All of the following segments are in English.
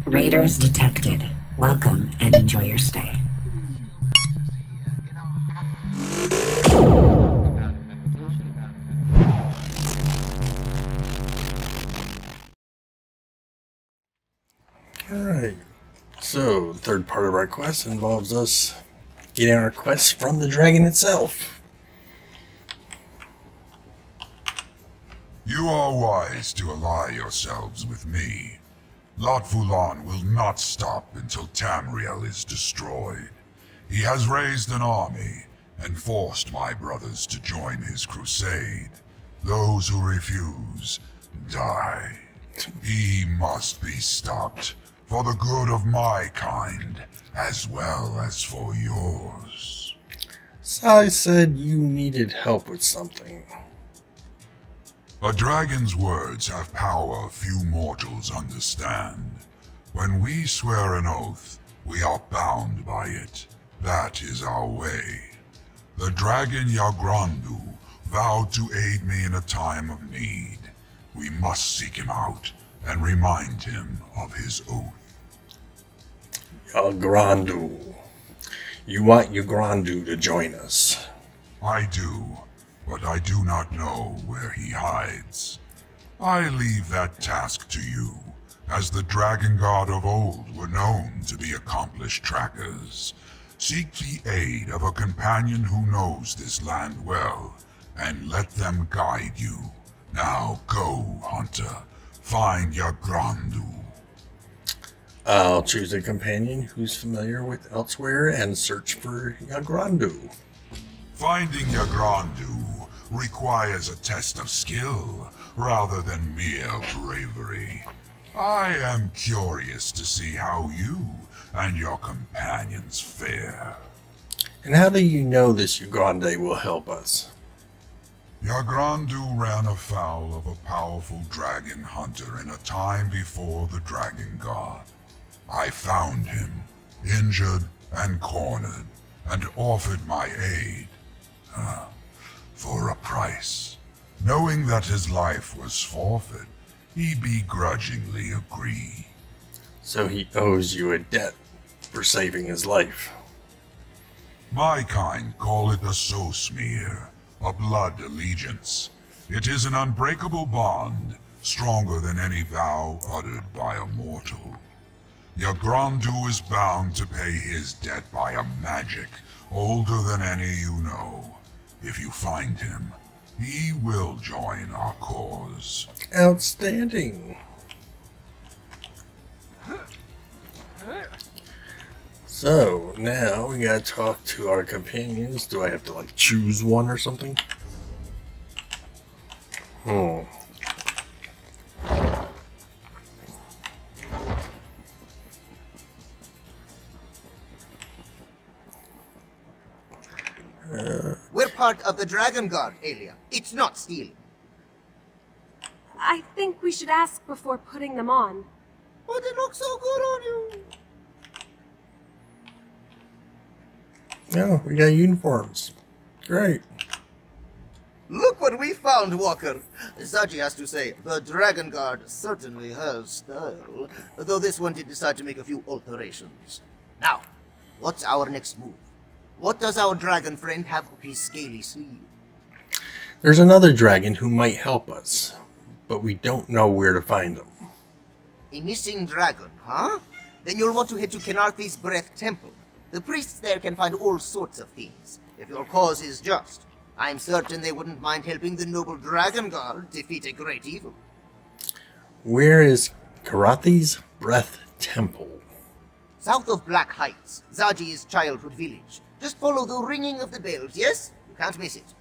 Raiders detected. Welcome and enjoy your stay. Alright, so the third part of our quest involves us getting our quest from the dragon itself. You are wise to ally yourselves with me. Lot Fulan will not stop until Tamriel is destroyed. He has raised an army and forced my brothers to join his crusade. Those who refuse, die. He must be stopped, for the good of my kind, as well as for yours. Sai said you needed help with something. A dragon's words have power few mortals understand. When we swear an oath, we are bound by it. That is our way. The dragon Yagrandu vowed to aid me in a time of need. We must seek him out and remind him of his oath. Yagrandu. You want Yagrandu to join us. I do, but I do not know where he hides. I leave that task to you, as the dragon god of old were known to be accomplished trackers. Seek the aid of a companion who knows this land well, and let them guide you. Now go, hunter. Find Yagrandu. I'll choose a companion who's familiar with Elsewhere and search for Yagrandu. Finding Yagrandu requires a test of skill rather than mere bravery. I am curious to see how you and your companions fare. And how do you know this Yagrandu will help us? Yagrandu ran afoul of a powerful dragon hunter in a time before the dragon god. I found him, injured and cornered, and offered my aid. For a price. Knowing that his life was forfeit, he begrudgingly agreed. So he owes you a debt for saving his life. My kind call it a Sosmir, a blood allegiance. It is an unbreakable bond, stronger than any vow uttered by a mortal. Yagrandu is bound to pay his debt by a magic older than any you know. If you find him, he will join our cause. Outstanding. So, now we gotta talk to our companions. Do I have to, like, choose one or something? We're part of the Dragon Guard, Aelia. It's not stealing. I think we should ask before putting them on. But it looks so good on you. No, we got uniforms. Great. Look what we found, Walker. Zaji has to say, the Dragon Guard certainly has style. Though this one did decide to make a few alterations. Now, what's our next move? What does our dragon friend have up his scaly sleeve? There's another dragon who might help us, but we don't know where to find him. A missing dragon, huh? Then you'll want to head to Kenarthi's Breath Temple. The priests there can find all sorts of things, if your cause is just. I'm certain they wouldn't mind helping the noble Dragon Guard defeat a great evil. Where is Karathi's Breath Temple? South of Black Heights, Zaji's childhood village. Just follow the ringing of the bells, yes? You can't miss it.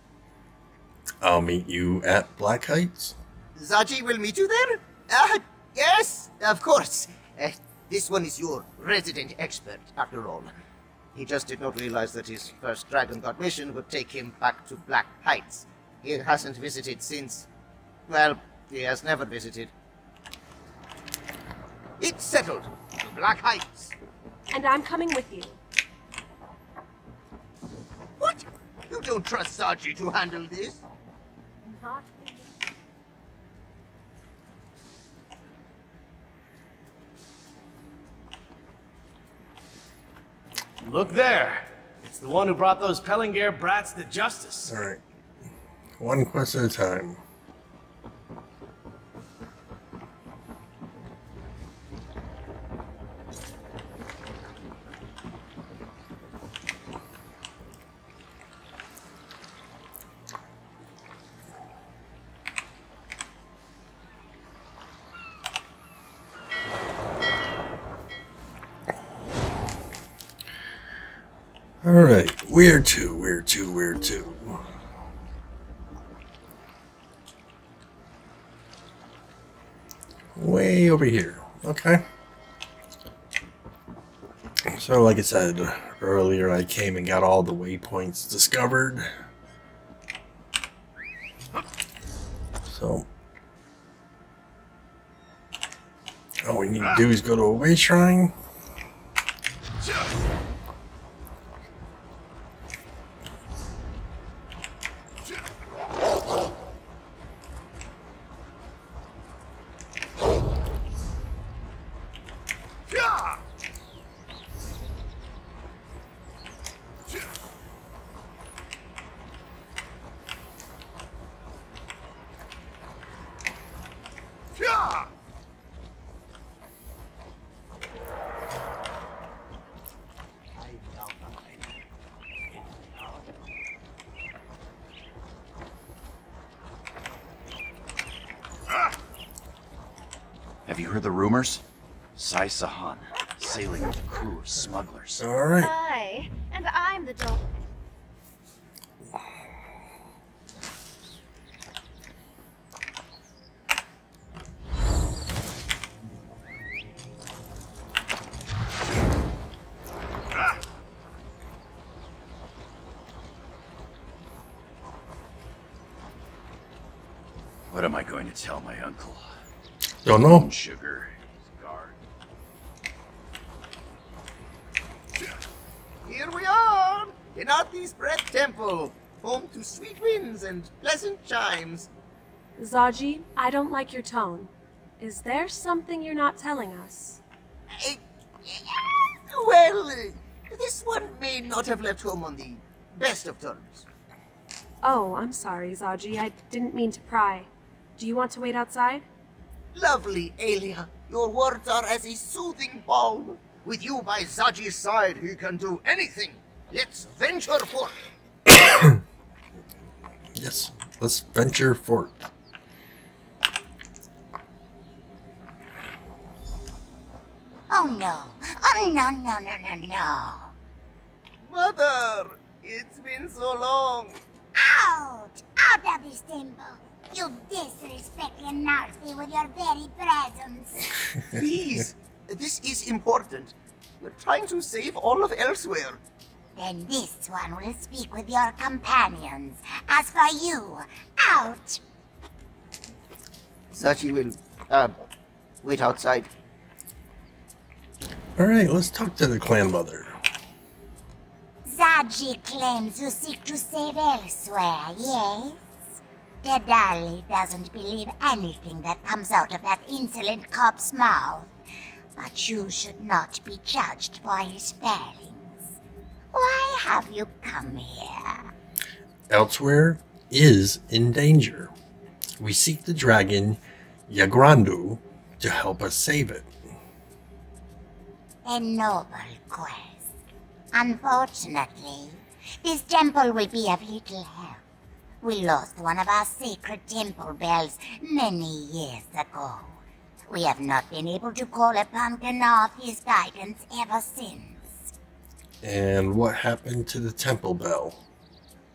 I'll meet you at Black Heights. Zaji will meet you there? Yes, of course. This one is your resident expert, after all. He just did not realize that his first Dragon Guard mission would take him back to Black Heights. He hasn't visited since... well, he has never visited. It's settled. To Black Heights. And I'm coming with you. What? You don't trust Zaji to handle this? Not Look there. It's the one who brought those Pellinger brats to justice. All right. One quest at a time. Alright, where to? Way over here, okay. So like I said earlier, I came and got all the waypoints discovered. So, all we need to do is go to a way shrine. Have you heard the rumors? Sai Sahan, sailing with a crew of smugglers. Alright. Aye, and I'm the dog. What am I going to tell my uncle? Don't know. Sugar, his guard. Here we are! Kenathi's Breath Temple, home to sweet winds and pleasant chimes. Zaji, I don't like your tone. Is there something you're not telling us? Well, this one may not have left home on the best of terms. Oh, I'm sorry, Zaji. I didn't mean to pry. Do you want to wait outside? Lovely, Aelia. Your words are as a soothing balm. With you by Zaji's side, he can do anything. Let's venture forth. Yes, let's venture forth. Oh no. Oh no, no, no, no, no. Mother, it's been so long. Out! Out of this temple! You disrespect Kenarthi with your very presence. Please, this is important. We're trying to save all of Elsewhere. Then this one will speak with your companions. As for you, out! Zaji will, wait outside. Alright, let's talk to the clan mother. Zaji claims you seek to save Elsewhere, yes? Dedali doesn't believe anything that comes out of that insolent cop's mouth. But you should not be judged by his failings. Why have you come here? Elsewhere is in danger. We seek the dragon Yagrandu to help us save it. A noble quest. Unfortunately, this temple will be of little help. We lost one of our sacred temple bells many years ago. We have not been able to call upon Kenathi's guidance ever since. And what happened to the temple bell?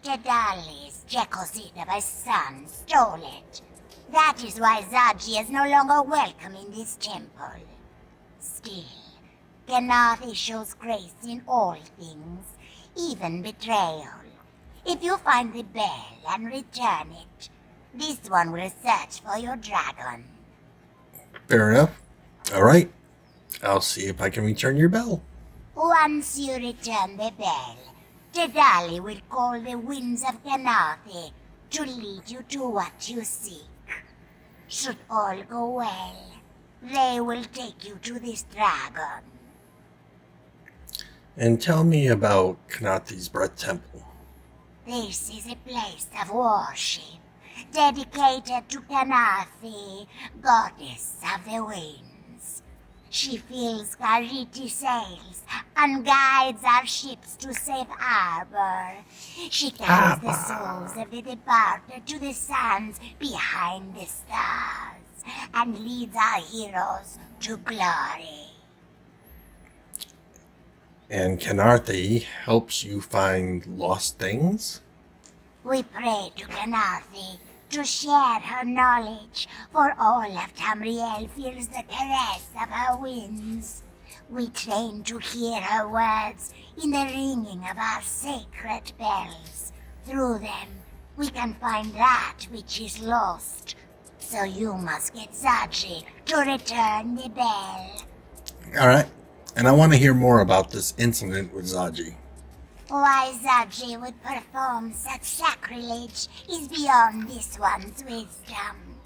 Dedali's Jekosita's son stole it. That is why Zaji is no longer welcome in this temple. Still, Kenathi shows grace in all things, even betrayal. If you find the bell and return it, this one will search for your dragon. Fair enough. Alright. I'll see if I can return your bell. Once you return the bell, Dedali will call the winds of Kenathi to lead you to what you seek. Should all go well, they will take you to this dragon. And tell me about Knaathi's Breath Temple. This is a place of worship, dedicated to Knaathi, goddess of the winds. She fills Gariti sails and guides our ships to safe harbor. She carries the souls of the departed to the sands behind the stars and leads our heroes to glory. And Knaarthi helps you find lost things? We pray to Knaathi to share her knowledge, for all of Tamriel feels the caress of her winds. We train to hear her words in the ringing of our sacred bells. Through them, we can find that which is lost. So you must get Zaji to return the bell. Alright, and I want to hear more about this incident with Zaji. Why Zaji would perform such sacrilege is beyond this one's wisdom.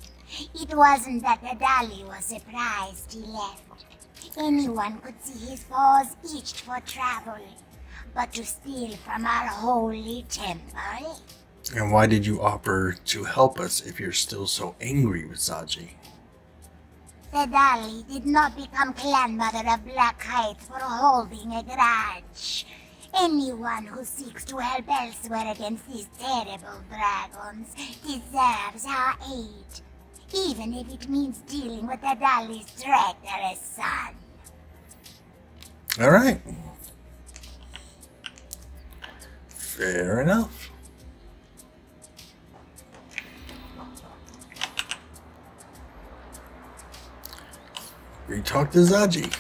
It wasn't that Adali was surprised he left. Anyone could see his paws itched for travel. But to steal from our holy temple? And why did you offer to help us if you're still so angry with Zaji? Adali did not become clan mother of Black Heights for holding a grudge. Anyone who seeks to help elsewhere against these terrible dragons deserves our aid, even if it means dealing with Adali's traitorous son. Alright. Fair enough. We talked to Zaji.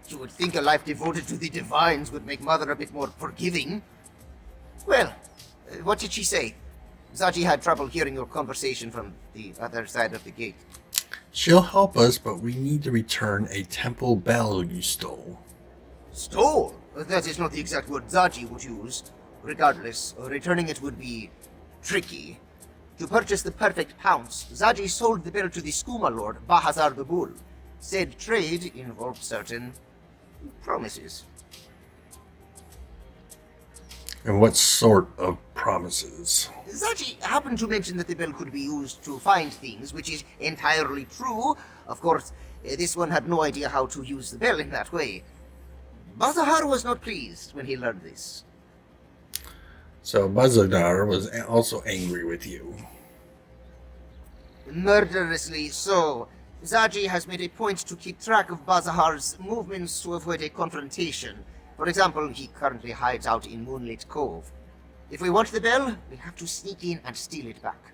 You would think a life devoted to the divines would make Mother a bit more forgiving. Well, what did she say? Zaji had trouble hearing your conversation from the other side of the gate. She'll help us, but we need to return a temple bell you stole. Stole? That is not the exact word Zaji would use. Regardless, returning it would be tricky. To purchase the perfect pounce, Zaji sold the bell to the Skooma Lord, Bahazar the Bull. Said trade involved certain promises. And what sort of promises? Zaji happened to mention that the bell could be used to find things, which is entirely true. Of course, this one had no idea how to use the bell in that way. Bazahar was not pleased when he learned this. So Bazadar was also angry with you. Murderously so. Zaji has made a point to keep track of Bazahar's movements to avoid a confrontation. For example, he currently hides out in Moonlit Cove. If we want the bell, we have to sneak in and steal it back.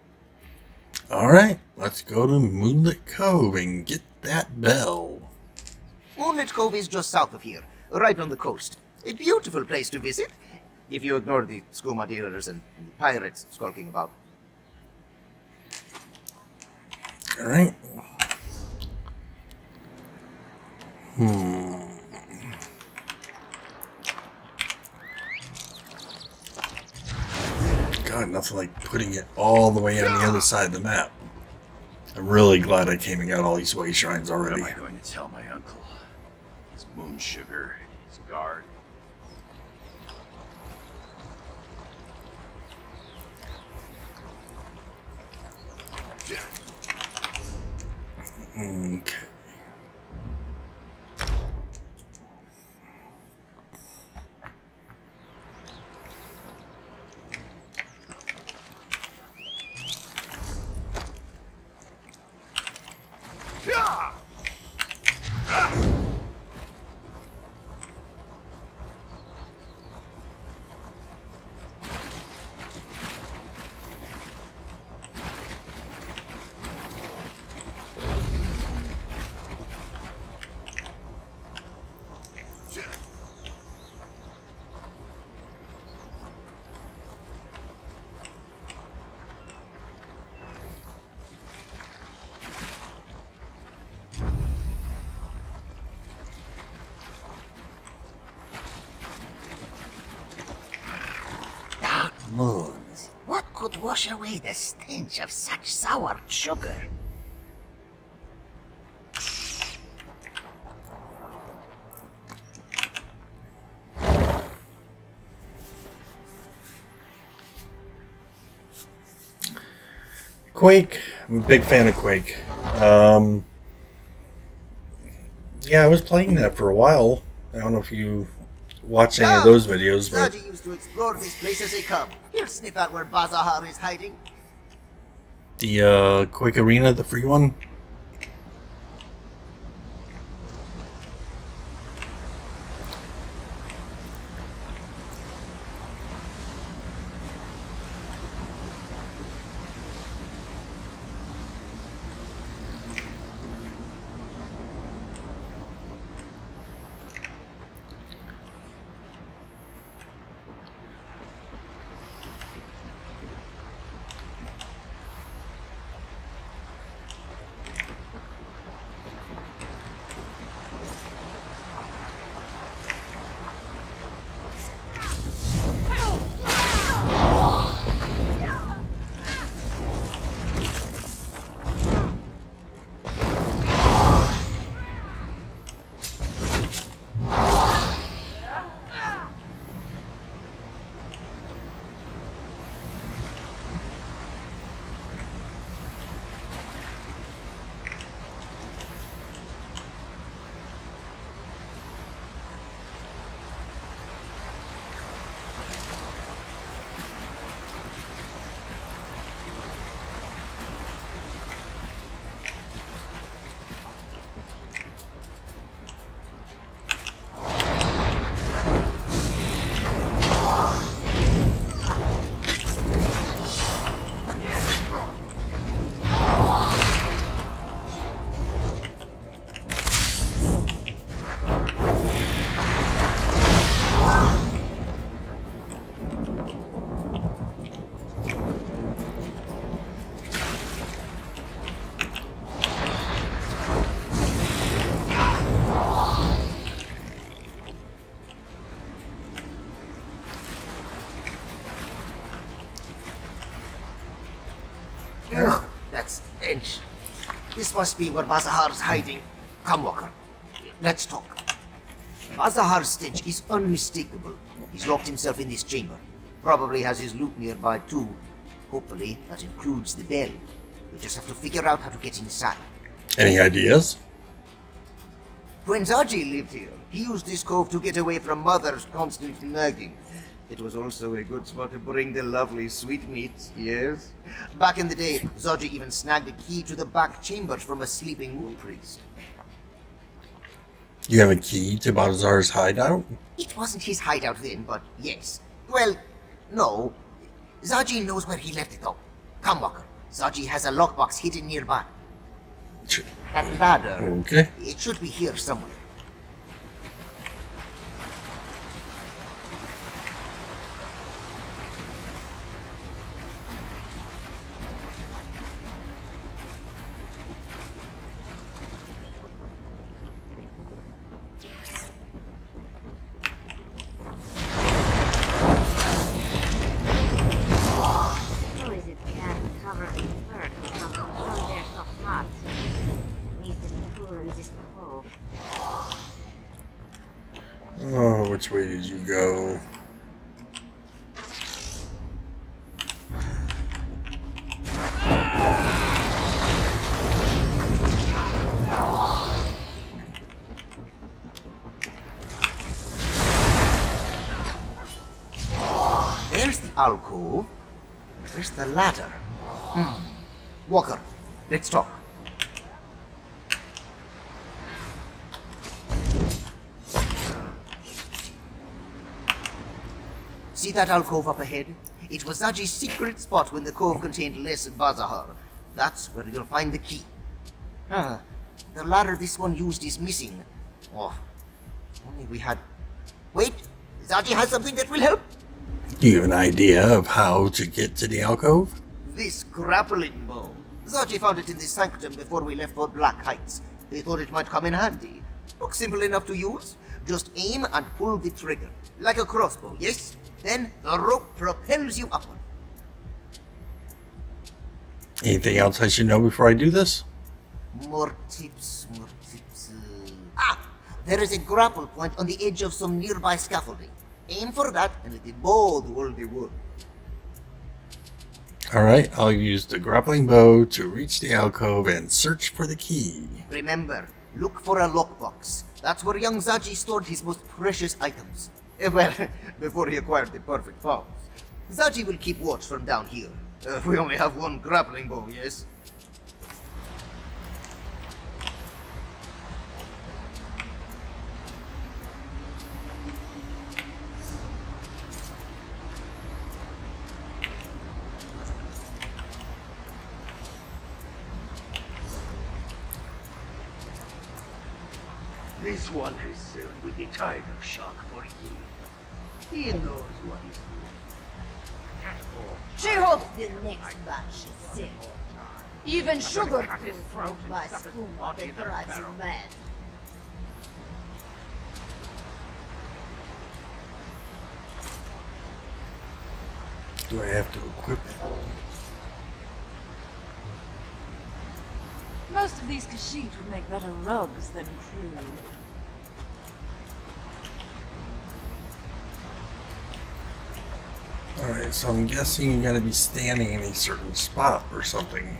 Alright, let's go to Moonlit Cove and get that bell. Moonlit Cove is just south of here, right on the coast. A beautiful place to visit, if you ignore the skooma dealers and pirates skulking about. Alright. God, nothing like putting it all the way on the other side of the map. I'm really glad I came and got all these way shrines already. What am I going to tell my uncle? His moon sugar, his guard. Okay. Moons. What could wash away the stench of such sour sugar? Quake. I'm a big fan of Quake. Yeah, I was playing that for a while. I don't know if you watch any of those videos, but Zaji used to explore this place as a cub. He'll sniff out where Bazahar is hiding. the Quake Arena, the free one. Ugh, that's stench. This must be where Bazahar's hiding. Come, Walker. Let's talk. Bazahar's stench is unmistakable. He's locked himself in this chamber. Probably has his loot nearby too. Hopefully, that includes the bell. We just have to figure out how to get inside. Any ideas? When Zaji lived here, he used this cove to get away from Mother's constant nagging. It was also a good spot to bring the lovely sweetmeats, yes? Back in the day, Zaji even snagged a key to the back chambers from a sleeping moon priest. You have a key to Balthazar's hideout? It wasn't his hideout then, but yes. Well, no. Zaji knows where he left it though. Come, Walker. Zaji has a lockbox hidden nearby. That ladder. Okay. It should be here somewhere. Oh, which way did you go? There's the alcove. Where's the ladder? Walker, let's talk. See that alcove up ahead? It was Zaji's secret spot when the cove contained less Bazahar. That's where you'll find the key. The ladder this one used is missing. Oh, only we had... Wait, Zaji has something that will help. Do you have an idea of how to get to the alcove? This grappling bow. Zaji found it in the sanctum before we left for Black Heights. They thought it might come in handy. Looks simple enough to use. Just aim and pull the trigger. Like a crossbow, yes? Then the rope propels you upward. Anything else I should know before I do this? More tips, more tips. There is a grapple point on the edge of some nearby scaffolding. Aim for that and let the bow do all the work. Alright, I'll use the grappling bow to reach the alcove and search for the key. Remember, look for a lockbox. That's where young Zaji stored his most precious items. Well, before he acquired the perfect bow. Zaji will keep watch from down here. We only have one grappling bow, yes? This one has served with the Tiger Shock for years. He knows what he's doing. She hopes the next batch is sick. Even sugar fruit my spoon that drives you mad. Do I have to equip it? Most of these Kashyyyk would make better rugs than crew. Alright, so I'm guessing you gotta be standing in a certain spot or something.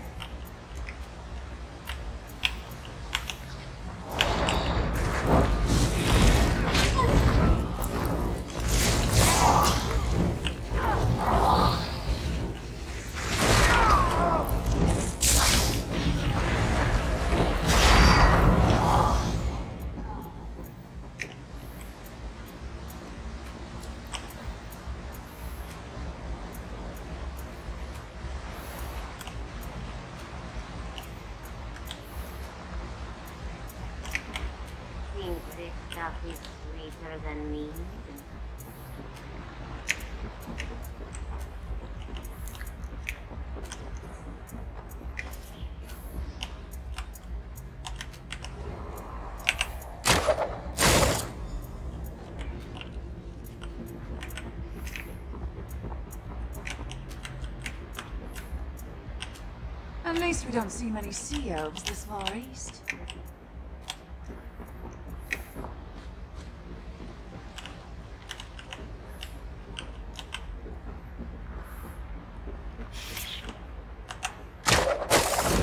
He's sweeter than me. At least we don't see many sea elves this far east.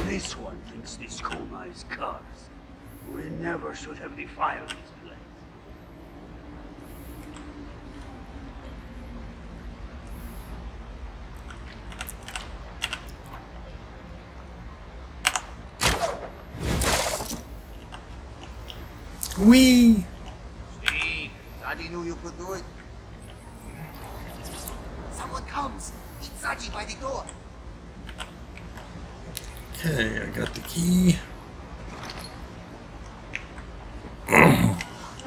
This one thinks this coma is cursed. We never should have defiled this place. Whee! Steve, Zaji knew you could do it. Someone comes. It's Zaji by the door. Okay, I got the key.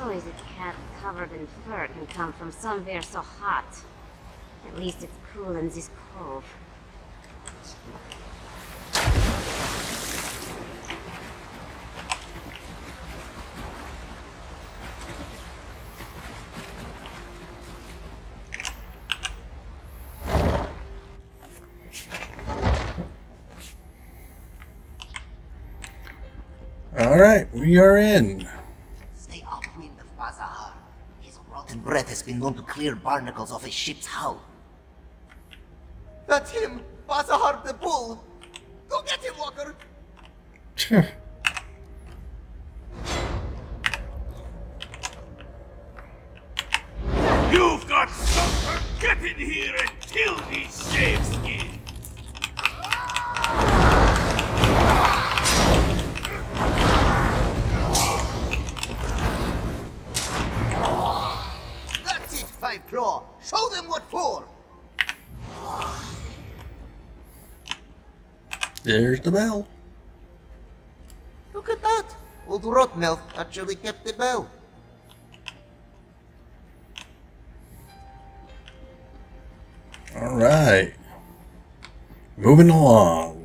Always a cat covered in fur can come from somewhere so hot. At least it's cool in this cove. Alright, we are in. Stay upwind of Bazahar. His rotten breath has been known to clear barnacles off a ship's hull. That's him! Bazahar the bull! Go get him, Walker! You've got something! Get in here and kill these shaveskin! That's it, Five Claw! Show them what for! There's the bell. Look at that! Old Rotmouth actually kept the bell. Alright. Moving along.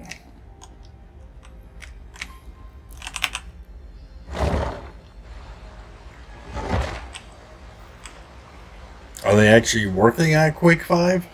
Are they actually working on Quake 5?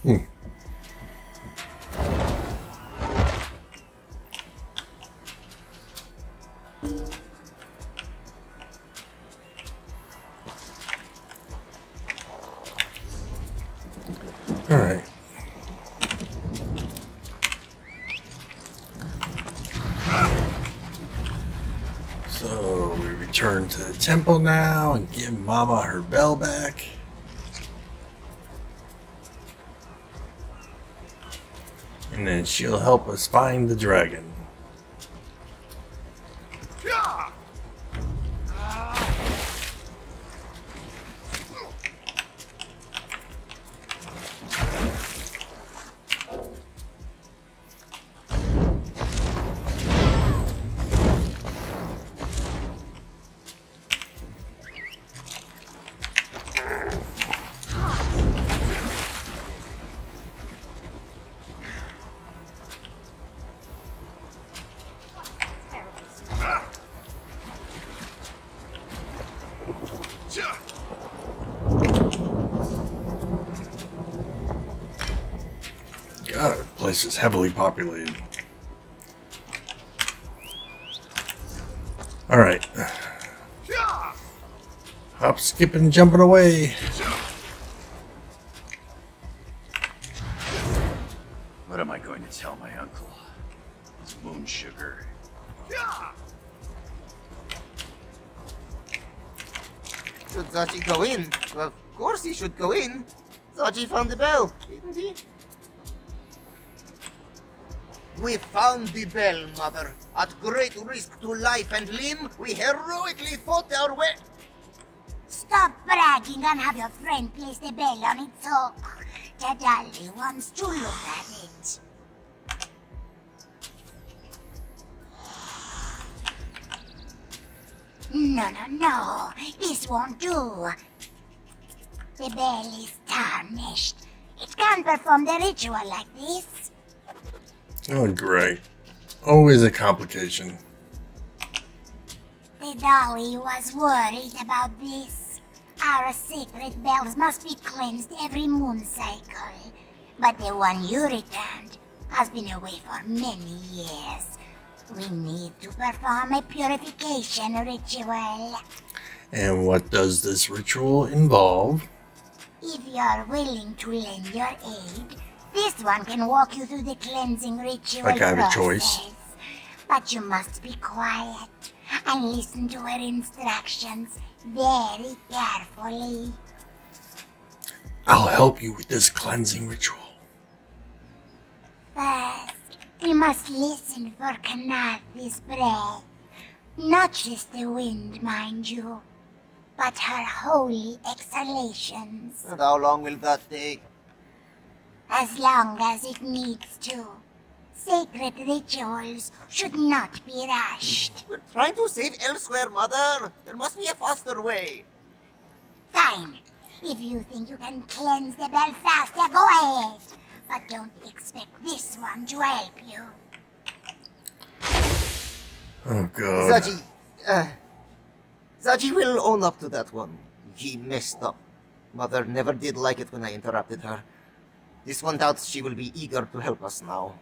All right. So we return to the temple now and give Mama her bell back. And then she'll help us find the dragon. God, the place is heavily populated. Alright. Hop, skipping, jumping away. What am I going to tell my uncle? It's moon sugar. Should Zaji go in? Well, of course he should go in. Zaji found the bell, didn't he? We found the bell, Mother. At great risk to life and limb, we heroically fought our way. Stop bragging and have your friend place the bell on its hook. Tadali wants to look at it. No. This won't do. The bell is tarnished. It can't perform the ritual like this. Oh, great. Always a complication. The dolly was worried about this. Our sacred bells must be cleansed every moon cycle. But the one you returned has been away for many years. We need to perform a purification ritual. And what does this ritual involve? If you're willing to lend your aid, this one can walk you through the cleansing ritual Like I have a process. choice. But you must be quiet and listen to her instructions very carefully. I'll help you with this cleansing ritual. First, we must listen for Kanath's breath. Not just the wind, mind you, but her holy exhalations. And how long will that take? As long as it needs to. Sacred rituals should not be rushed. We're trying to save elsewhere, Mother. There must be a faster way. Fine. If you think you can cleanse the bell faster, go ahead. But don't expect this one to help you. Oh, God. Zaji will own up to that one. He messed up. Mother never did like it when I interrupted her. This one doubts she will be eager to help us now.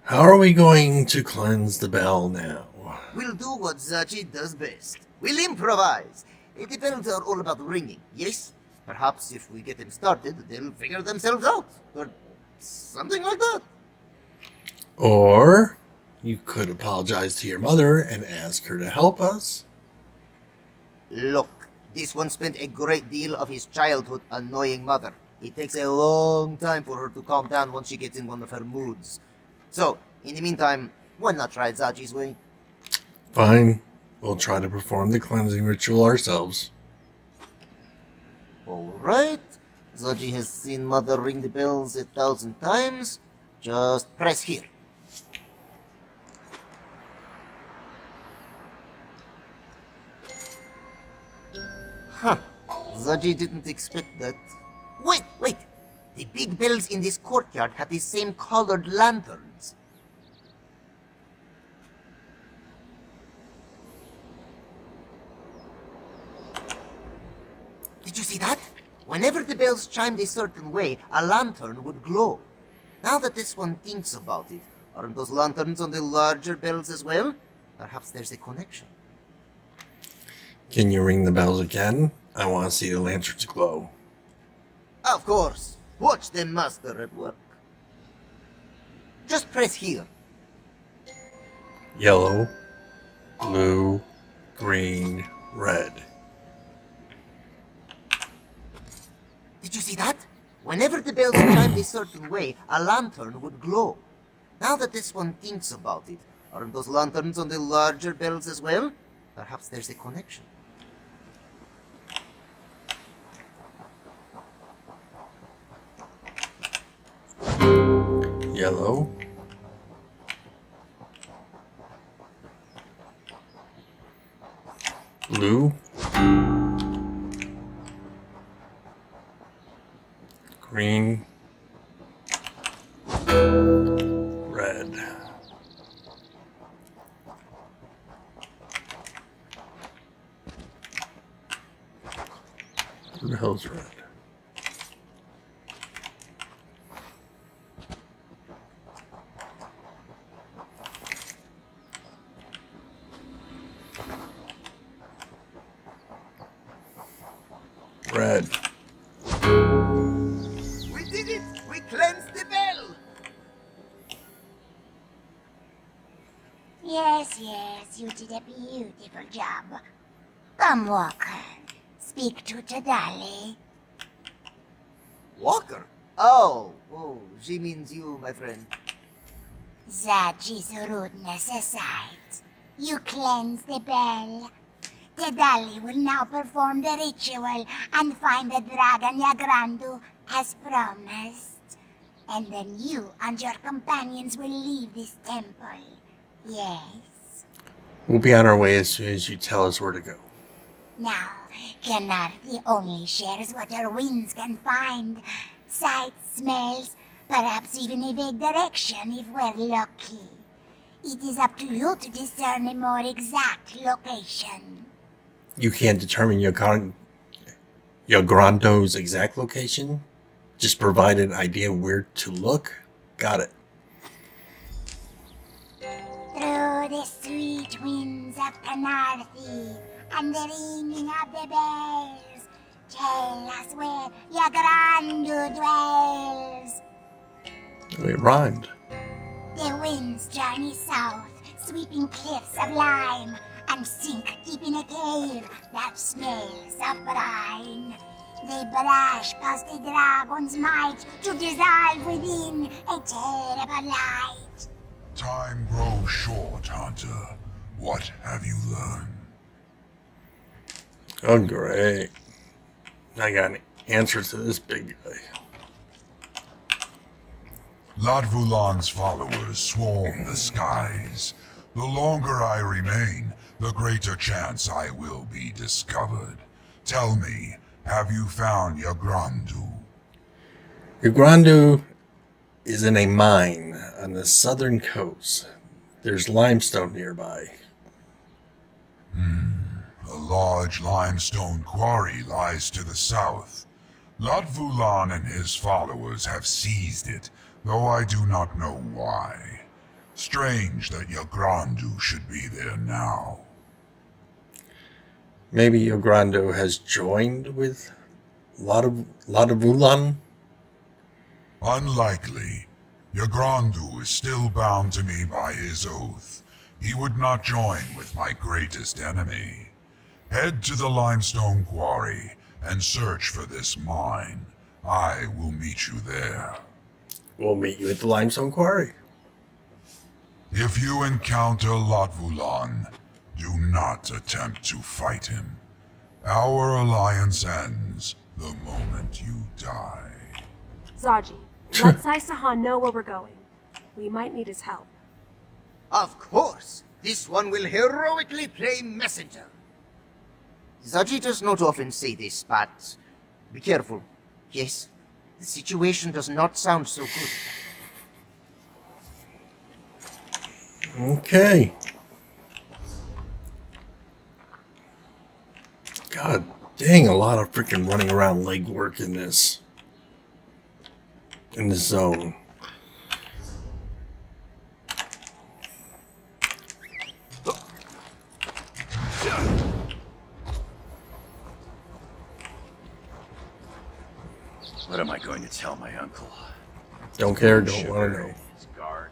How are we going to cleanse the bell now? We'll do what Zaji does best. We'll improvise. The bells are all about ringing, yes? Perhaps if we get them started, they'll figure themselves out. Or something like that. Or you could apologize to your mother and ask her to help us. Look, this one spent a great deal of his childhood annoying Mother. It takes a long time for her to calm down once she gets in one of her moods. So, in the meantime, why not try Zaji's way? Fine. We'll try to perform the cleansing ritual ourselves. Alright. Zaji has seen Mother ring the bells 1,000 times. Just press here. Huh. Zaji didn't expect that. Wait! The big bells in this courtyard have the same colored lanterns. Did you see that? Whenever the bells chimed a certain way, a lantern would glow. Now that this one thinks about it, aren't those lanterns on the larger bells as well? Perhaps there's a connection. Can you ring the bells again? I want to see the lanterns glow. Of course. Watch the master at work. Just press here. Yellow, blue, green, red. Did you see that? Whenever the bells chimed a certain way, a lantern would glow. Now that this one thinks about it, aren't those lanterns on the larger bells as well? Perhaps there's a connection. Yellow, blue, green, red. Who the hell's red? Red. We did it! We cleansed the bell! Yes, you did a beautiful job. Come, Walker. Speak to Tadali. Walker? Oh, she means you, my friend. Zaji's rudeness aside, you cleanse the bell. Tadali will now perform the ritual and find the dragon Yagrandu as promised. And then you and your companions will leave this temple. Yes? We'll be on our way as soon as you tell us where to go. Now, Kenarthi only shares what her winds can find. Sights, smells, perhaps even a vague direction if we're lucky. It is up to you to discern a more exact location. You can't determine Yagrando's exact location? Just provide an idea where to look? Got it. Through the sweet winds of Kenarthi and the ringing of the bells, tell us where Yagrandu dwells. It rhymed. The winds journey south, sweeping cliffs of lime, and sink deep in a cave that smells of brine. They brush past the dragon's might to dissolve within a terrible light. Time grows short, Hunter. What have you learned? Oh, great. I got an answer to this big guy. Latvulan's followers swarm the skies. The longer I remain, the greater chance I will be discovered. Tell me, have you found Yagrandu? Yagrandu is in a mine on the southern coast. There's limestone nearby. A large limestone quarry lies to the south. Latvulan and his followers have seized it, though I do not know why. Strange that Yagrandu should be there now. Maybe Yagrandu has joined with Latvulan? Unlikely. Yagrandu is still bound to me by his oath. He would not join with my greatest enemy. Head to the limestone quarry and search for this mine. I will meet you there. We'll meet you at the limestone quarry. If you encounter Latvulan, do not attempt to fight him. Our alliance ends the moment you die. Zaji, let Sai-Sahan know where we're going. We might need his help. Of course! This one will heroically play messenger. Zaji does not often say this, but be careful. Yes, the situation does not sound so good. Okay. God Dang, a lot of freaking running around legwork in this zone. What am I going to tell my uncle? Don't care, don't want to know. His guard.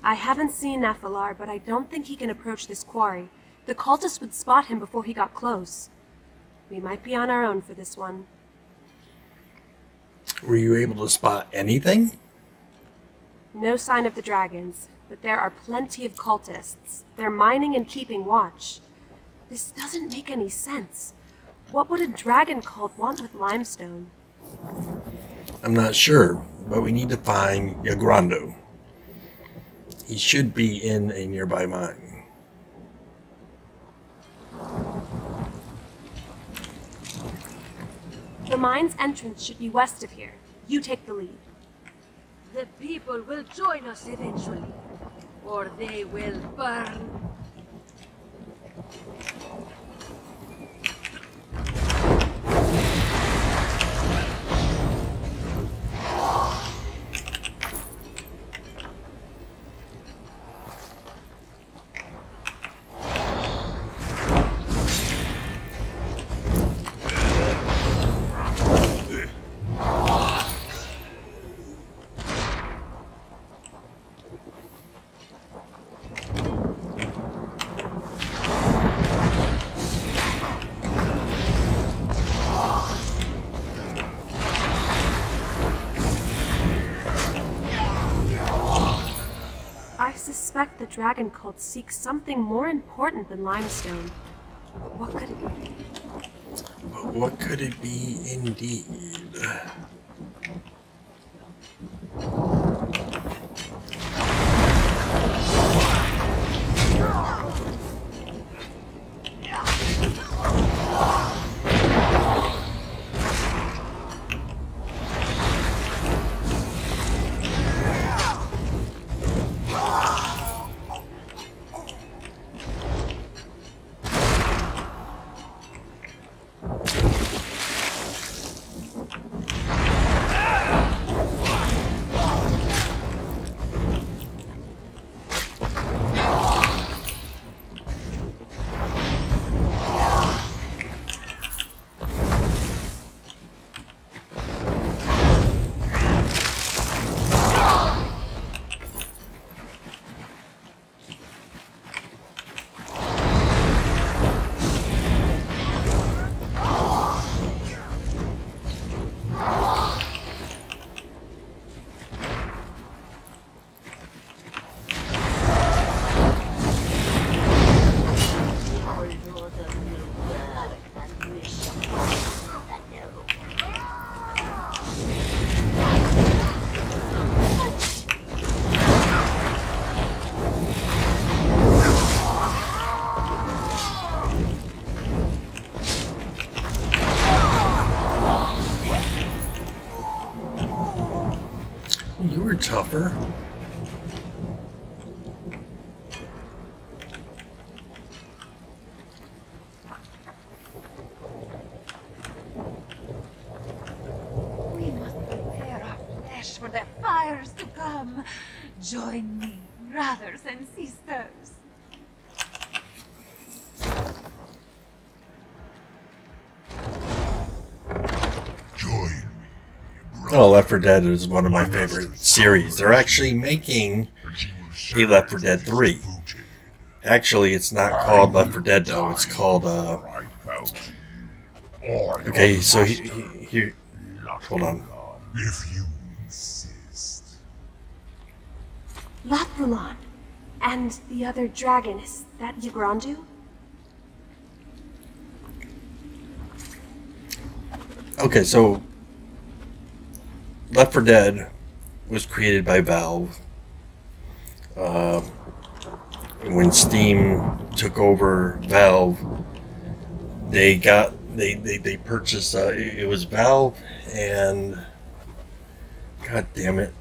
I haven't seen Nephilar, but I don't think he can approach this quarry. The cultists would spot him before he got close. We might be on our own for this one. Were you able to spot anything? No sign of the dragons, but there are plenty of cultists. They're mining and keeping watch. This doesn't make any sense. What would a dragon cult want with limestone? I'm not sure, but we need to find Yagrando. He should be in a nearby mine. The mine's entrance should be west of here. You take the lead. The people will join us eventually, or they will burn. I suspect the dragon cult seeks something more important than limestone. But what could it be? But what could it be indeed? You were tougher. We must prepare our flesh for the fires to come. Join me, brothers and sisters. Oh, Left 4 Dead is one of my favorite series. They're actually making a Left 4 Dead 3. Actually, it's not called Left 4 Dead though. It's called okay, so here. Hold on. If you insist. Latvulon. And the other dragon, is that Yagrandu? Okay, so Left 4 Dead was created by Valve. When Steam took over Valve, they purchased. It was Valve and, god damn it,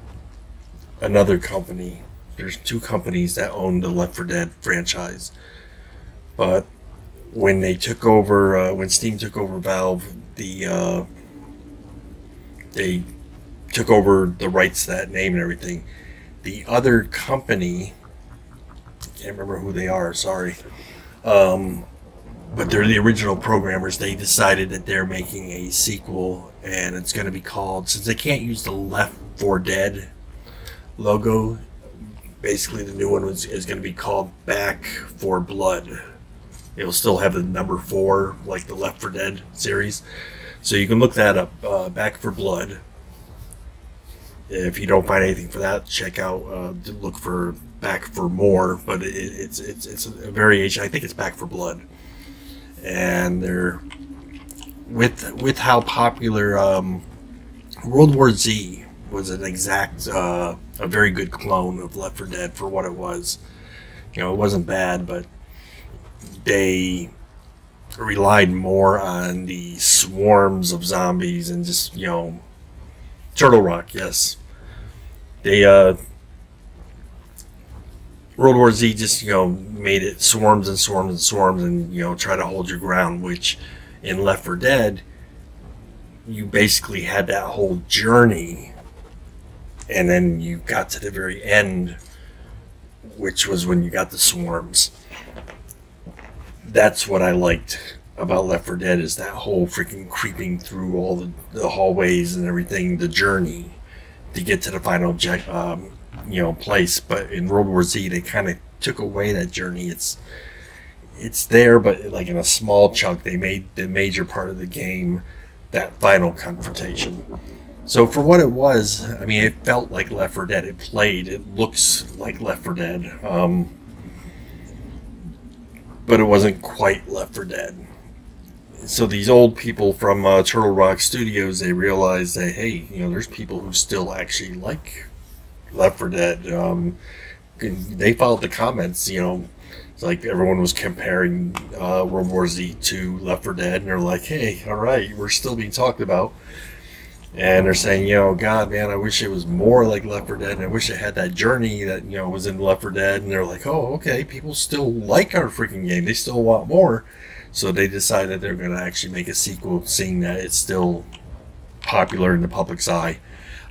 another company. There's two companies that own the Left 4 Dead franchise, but when they took over, when Steam took over Valve, they took over the rights to that name and everything. The other company, I can't remember who they are, sorry, but they're the original programmers. They decided that they're making a sequel, and it's going to be called, since they can't use the Left 4 Dead logo, basically the new one is going to be called Back 4 Blood. It'll still have the number 4, like the Left 4 Dead series. So you can look that up, Back 4 Blood. If you don't find anything for that, check out, look for Back 4 More, but it's a variation. I think it's Back 4 Blood. And they're, with how popular World War Z was an exact, a very good clone of Left 4 Dead for what it was. You know, it wasn't bad, but they relied more on the swarms of zombies and just, you know, Turtle Rock, yes. They, World War Z just, you know, made it swarms and swarms and swarms and, you know, try to hold your ground, which in Left 4 Dead, you basically had that whole journey, and then you got to the very end, which was when you got the swarms. That's what I liked about Left 4 Dead, is that whole freaking creeping through all the hallways and everything, the journey to get to the final you know, place. But in World War Z, they kind of took away that journey. It's there, but like in a small chunk. They made the major part of the game that final confrontation. So for what it was, I mean, it felt like Left 4 Dead. It looks like Left 4 Dead, but it wasn't quite Left 4 Dead. So these old people from Turtle Rock Studios, they realized that, hey, you know, there's people who still actually like Left 4 Dead. They followed the comments, you know, it's like everyone was comparing World War Z to Left 4 Dead, and they're like, hey, all right, we're still being talked about. And they're saying, you know, God, man, I wish it was more like Left 4 Dead, and I wish it had that journey that, you know, was in Left 4 Dead. And they're like, oh, okay, people still like our freaking game. They still want more. So they decided they're going to actually make a sequel, seeing that it's still popular in the public's eye.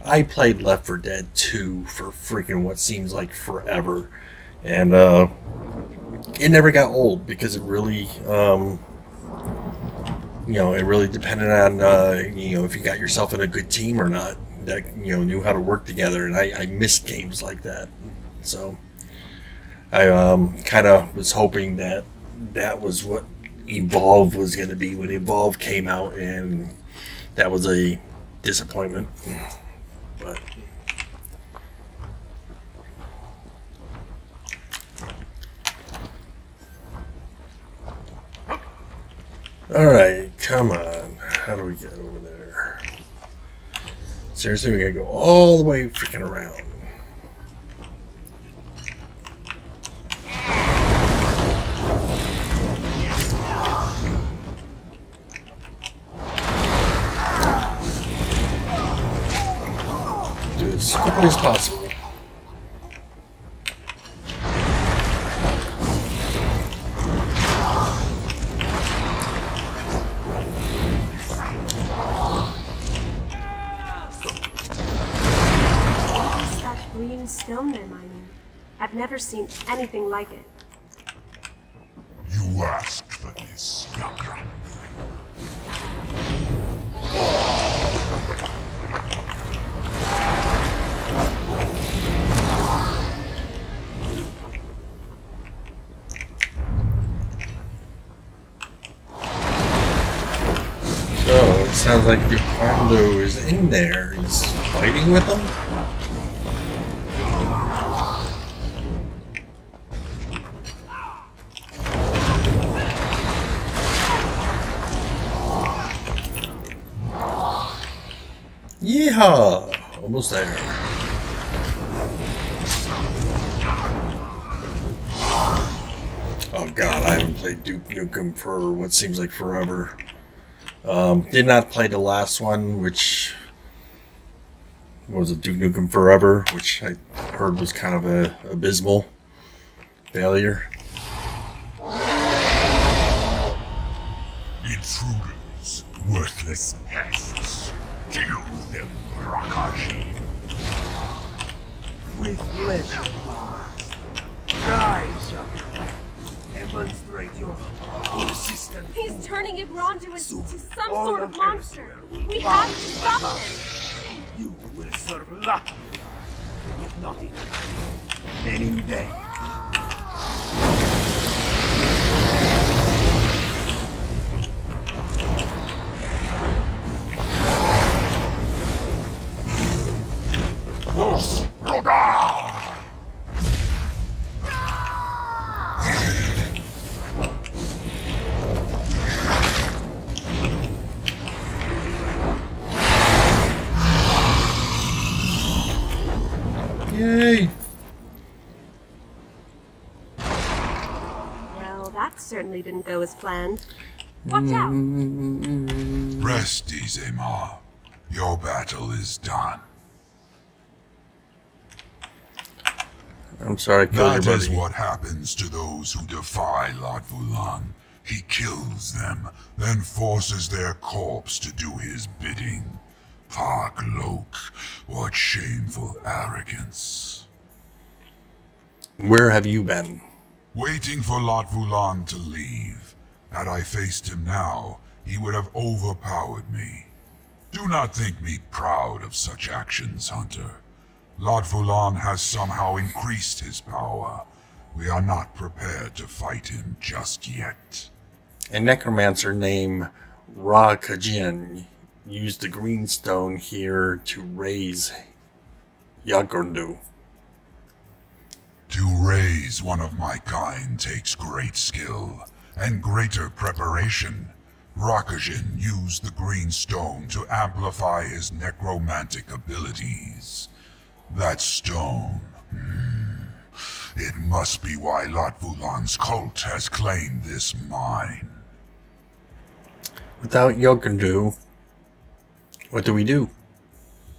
I played Left 4 Dead 2 for freaking what seems like forever. And it never got old, because it really, you know, it really depended on, you know, if you got yourself in a good team or not, that, you know, knew how to work together. And I missed games like that. So I kind of was hoping that that was what Evolve was going to be when Evolve came out, and that was a disappointment. But alright, come on. How do we get over there? Seriously, we gotta go all the way freaking around. Do it as quickly as possible. Stone they're mining. I've never seen anything like it. You asked for this, Yakra. So it sounds sounds like Yukando is in there. He's fighting with them? Yeehaw! Almost there. Oh god, I haven't played Duke Nukem for what seems like forever. Did not play the last one, which was it, Duke Nukem Forever, which I heard was kind of a abysmal failure. Intruders, worthless pests. Kill them, Rakashi. With pleasure, Mars. Rise up. Demonstrate your persistence. He's turning Ibrandu into some sort of monster. We have to stop him. You will serve luck, if not in many days. Yay! Well, that certainly didn't go as planned. Watch out! Rest easy, Ma. Your battle is done. I'm sorry, That is what happens to those who defy Lord Vulan. He kills them, then forces their corpse to do his bidding. Park Loke, what shameful arrogance. Where have you been? Waiting for Lord Vulan to leave. Had I faced him now, he would have overpowered me. Do not think me proud of such actions, Hunter. Lord Vulan has somehow increased his power. We are not prepared to fight him just yet. A necromancer named Ra Kajin used the green stone here to raise Yagundu. To raise one of my kind takes great skill and greater preparation. Rakajin used the green stone to amplify his necromantic abilities. That stone, it must be why Lord Vulan's cult has claimed this mine. Without Yagundu, what do we do?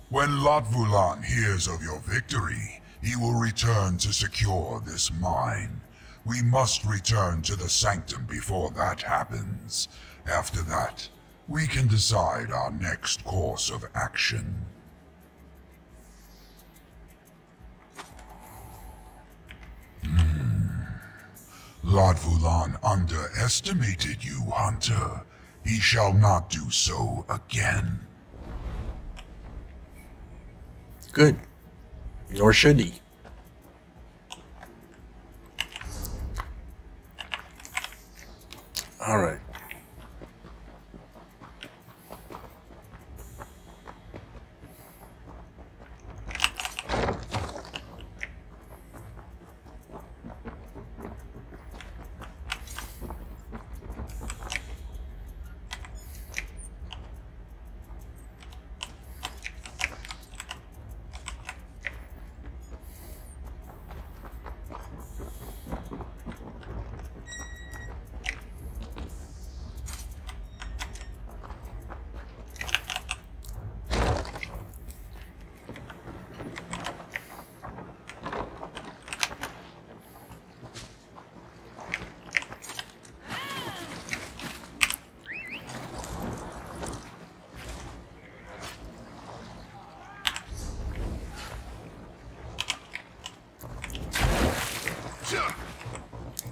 When Lord Vulan hears of your victory, he will return to secure this mine. We must return to the Sanctum before that happens. After that, we can decide our next course of action. Lord Vulan underestimated you, Hunter. He shall not do so again. Good. Nor should he. Alright.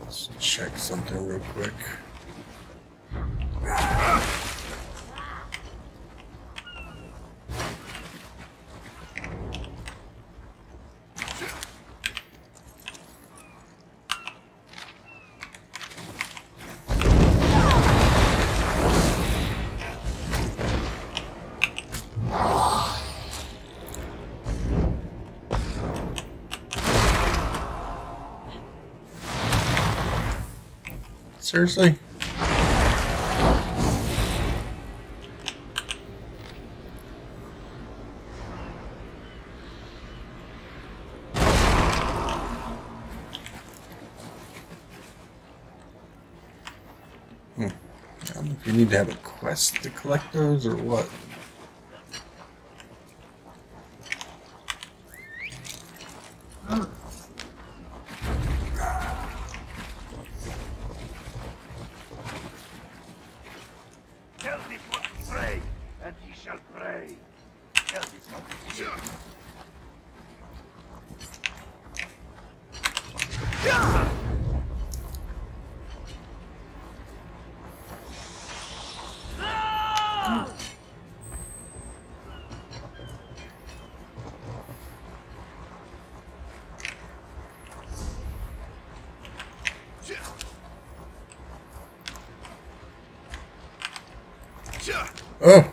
Let's check something real quick. Seriously? I don't know if you need to have a quest to collect those or what. Tell this one to pray, and he shall pray. Tell this one to hear. Oh!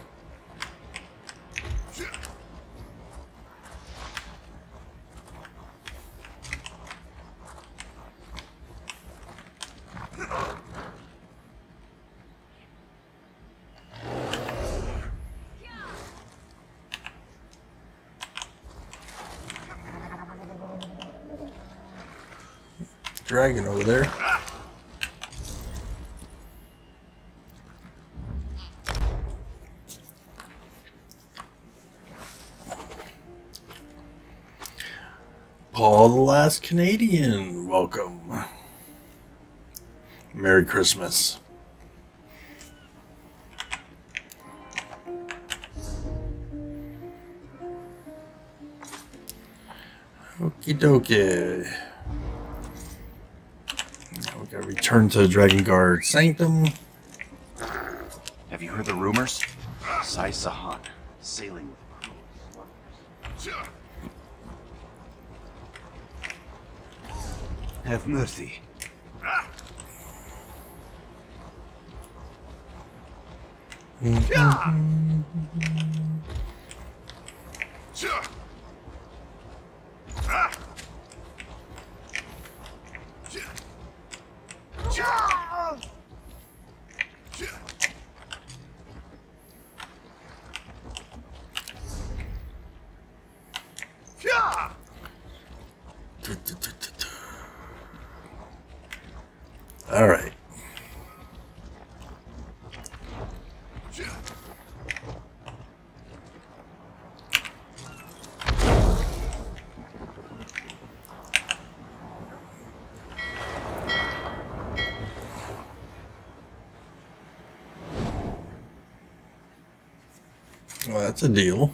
Dragon over there. Paul the Last Canadian, welcome. Merry Christmas. Okie dokie. Now we gotta return to Drakengard Sanctum. Have you heard the rumors? Sai Sahan, sailing with crew. Have mercy. All right. Well, that's a deal.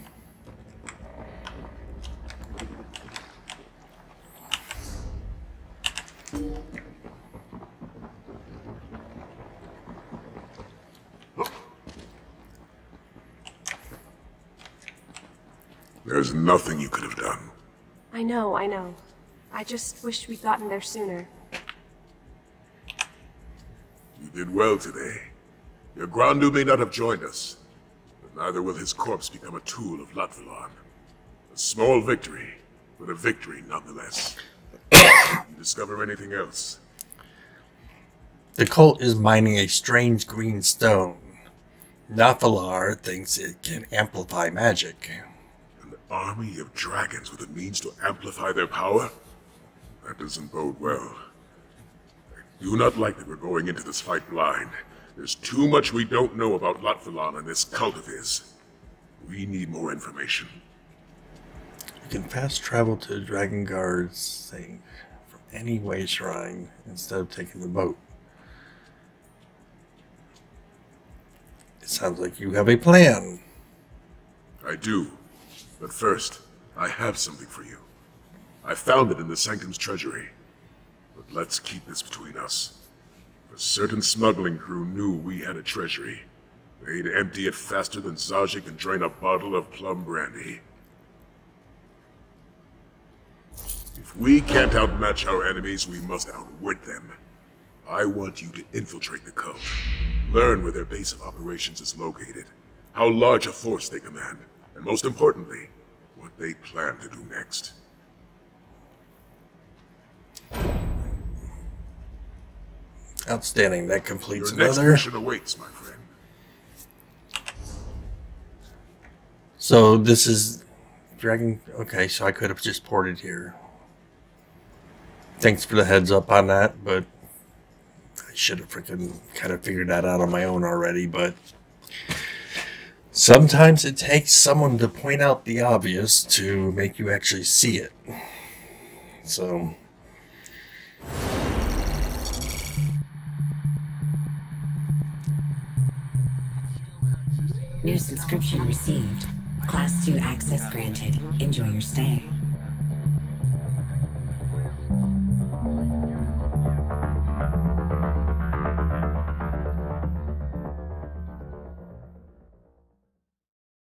There's nothing you could have done. I know, I know. I just wished we'd gotten there sooner. You did well today. Your Grandu may not have joined us, but neither will his corpse become a tool of Latvalon. A small victory, but a victory nonetheless. You discover anything else? The cult is mining a strange green stone. Nathalar thinks it can amplify magic. An army of dragons with a means to amplify their power? That doesn't bode well. I do not like that we're going into this fight blind. There's too much we don't know about Latvalon and this cult of his. We need more information. You can fast travel to Drakengard Sanctum from any way shrine instead of taking the boat. It sounds like you have a plan. I do. But first, I have something for you. I found it in the Sanctum's treasury. But let's keep this between us. A certain smuggling crew knew we had a treasury. They'd empty it faster than Zaji can drain a bottle of plum brandy. If we can't outmatch our enemies, we must outwit them. I want you to infiltrate the cult. Learn where their base of operations is located, how large a force they command, and most importantly, what they plan to do next. Outstanding. That completes Your next another. mission awaits, my friend. So this is Dragon. Okay, so I could have just ported here. Thanks for the heads up on that, but I should have freaking kind of figured that out on my own already. But sometimes it takes someone to point out the obvious to make you actually see it. So. New subscription received. Class 2 access granted. Enjoy your stay.